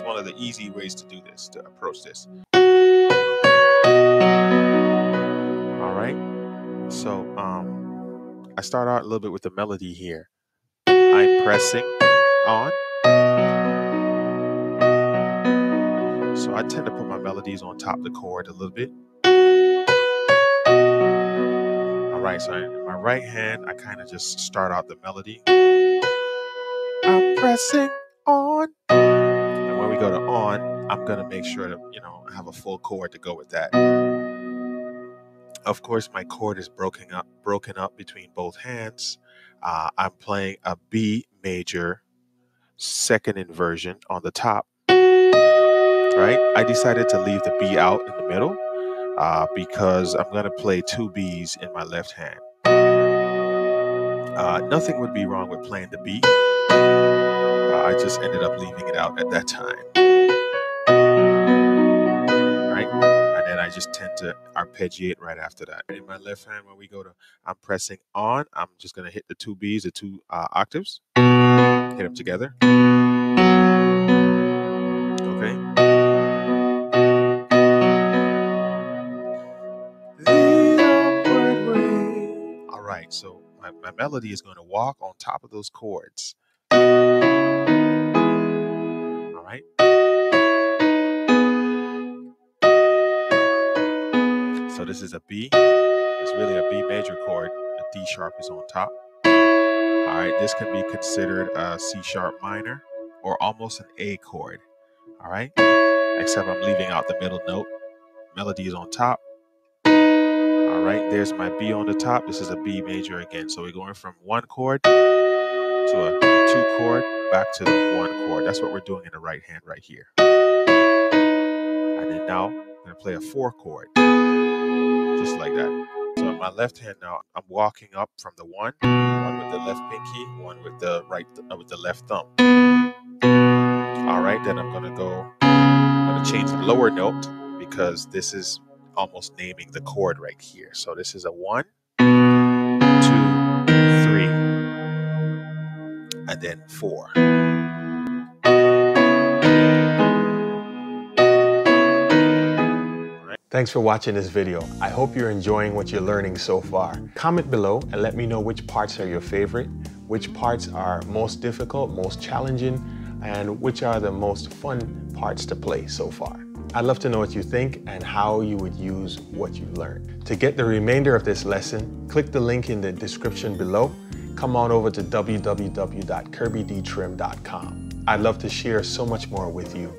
is one of the easy ways to do this, to approach this. All right. So I start out a little bit with the melody here. I'm pressing on. So I tend to put my melodies on top of the chord a little bit. All right, so in my right hand, I kind of just start out the melody. I'm pressing on. And when we go to on, I'm going to make sure that, I have a full chord to go with that. Of course, my chord is broken up between both hands. I'm playing a B major second inversion on the top. Right? I decided to leave the B out in the middle because I'm going to play two Bs in my left hand. Nothing would be wrong with playing the B. I just ended up leaving it out at that time. Right? And then I just tend to arpeggiate right after that. In my left hand, when we go to, I'm pressing on, I'm just going to hit the two Bs, the two octaves, hit them together. Okay? All right, so my melody is going to walk on top of those chords. All right. So this is a B. It's really a B major chord. The D sharp is on top. All right, this can be considered a C sharp minor or almost an A chord. All right, except I'm leaving out the middle note. Melody is on top. All right, there's my B on the top. This is a B major again. So we're going from one chord to a two chord back to the one chord. That's what we're doing in the right hand right here. And then now I'm going to play a four chord, just like that. So in my left hand now, I'm walking up from the one with the left pinky, one with the with the left thumb. All right, then I'm going to change the lower note because this is almost naming the chord right here. So this is a 1, 2, 3, and then 4. Thanks for watching this video. I hope you're enjoying what you're learning so far. Comment below and let me know which parts are your favorite, which parts are most difficult, most challenging, and which are the most fun parts to play so far. I'd love to know what you think and how you would use what you learned. To get the remainder of this lesson, click the link in the description below. Come on over to www.KirbyDTrim.com. I'd love to share so much more with you.